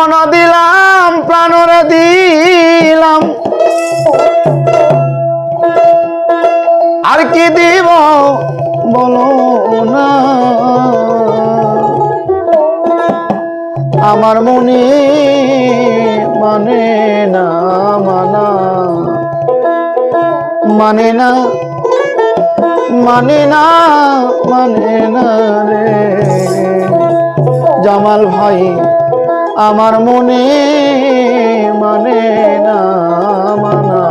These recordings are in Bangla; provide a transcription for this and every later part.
মন দিলাম প্রাণরে দিলাম আর কি দিব বলো না আমার মনে মানে না মানা মানে না মানে না মানে না রে জামাল ভাই আমার মনে মানে না মানা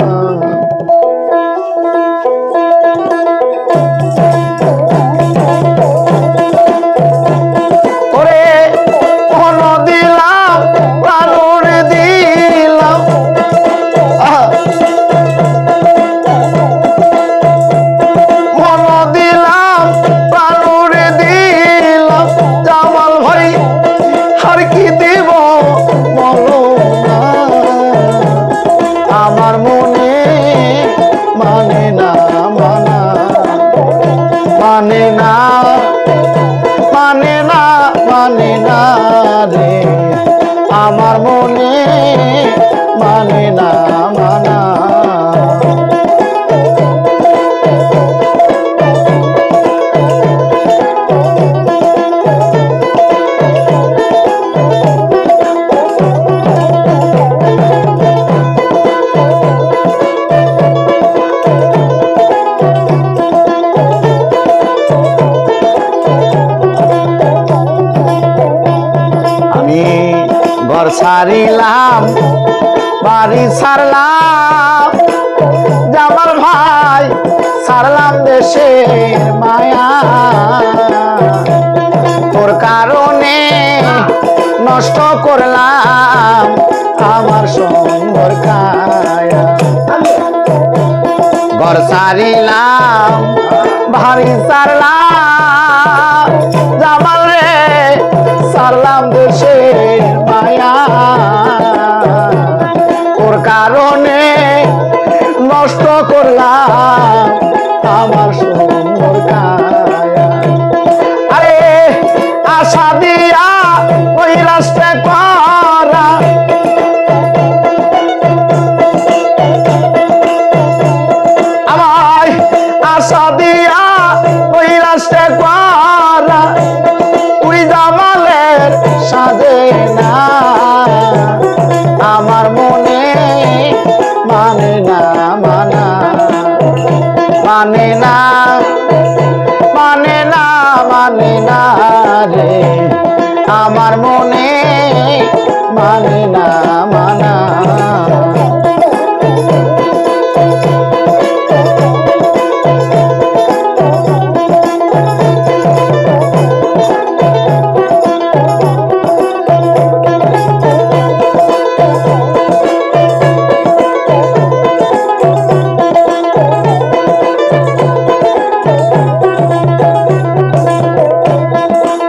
মানে না মানে না মানে না রে আমার মনে মানে না মানা ঘর ছাড়িলাম বাড়ি ছাড়লাম জামাল ভাই ছাড়লাম দেশের মায়া তোর কারণে নষ্ট করলাম আমার সুন্দর কায়া ঘর ছাড়িলাম বাড়ি ছাড়লাম জামাল রে ছাড়লাম দেশের মায়া তোর কারণে নষ্ট করলাম আমার সুন্দর কায়া আরে আশা দিয়া ওই রাস্তা করা আমার আশা দিয়া ওই রাস্তা করা তুই জামালের সাজে না আমার মনে মানে না মানা মানে না মানে না মানে না রে আমার মনে মানে না মানা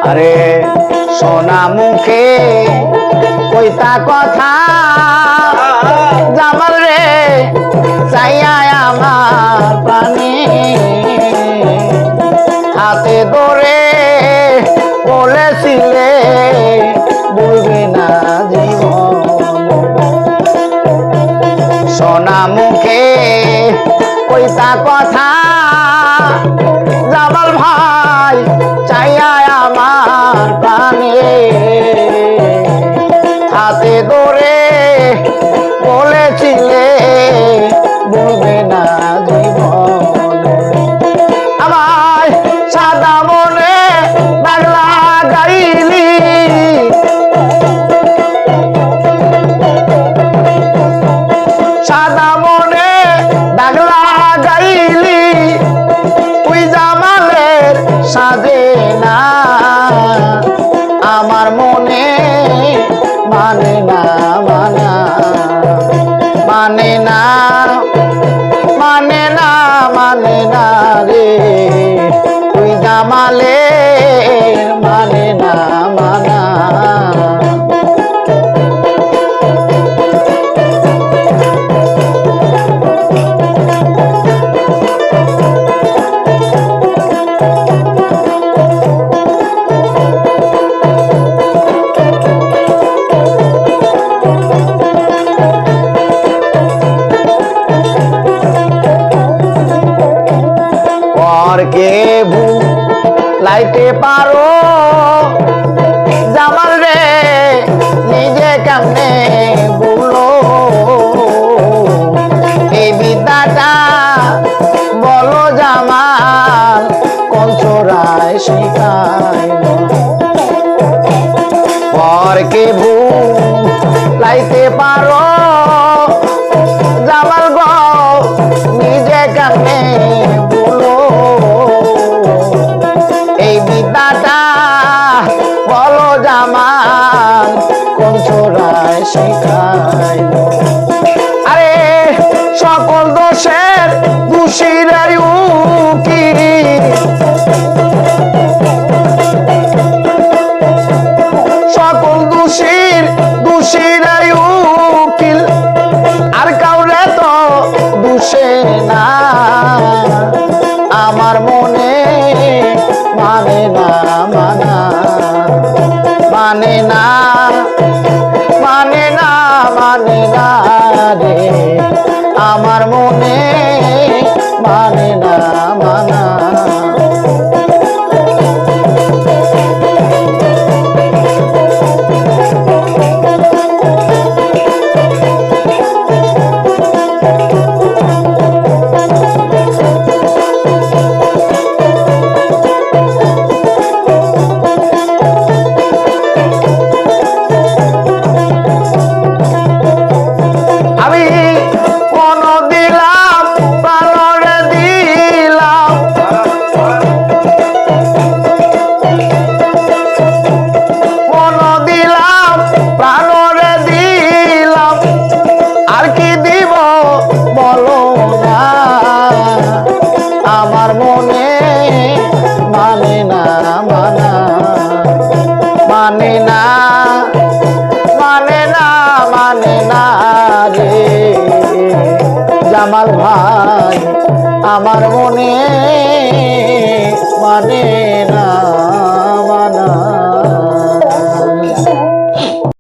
আরে সোনা মুখে কইতা কথা জামাল রে চাইয়া আমার প্রাণে হাতে ধরে বলেছিলে বলবে না জীবন সোনা মুখে কইতা কথা জামাল ভাই চাইয়া আমার প্রাণে হাতে ধরে বলেছিলে বলবে না জীবন আমার সাদা মনে বাংলা গাইলি সাদা মনে বাংলা গাইলি তুই জামালের সাজে না আমার মনে মানে না মানা মানে না মানে না মানে না রে তুই জামালের মানে না মানা পারো জামাল রে নিজে কেমনে বলো এই বিদ্যাটা বলো জামাল কোন ছোড়ায় শিখাইল পরকে লাইতে পারো জামাল গো নিজে কেমনে বলো এই বিদ্যাটা বলো জামাল কোন ছোড়ায় শিখাইল আরে সকল দোষের দোষীরাই উকিল সকল দোষীরাই উকিল আর কাউরে তো দোষে না আমার মনে মানে না মানা মানে না মানে না মানে না রে আমার মনে মানে না মানা আমার মনে মানে না মানা মানে না মানে না মানে না রে জামাল ভাই আমার মনে মানে না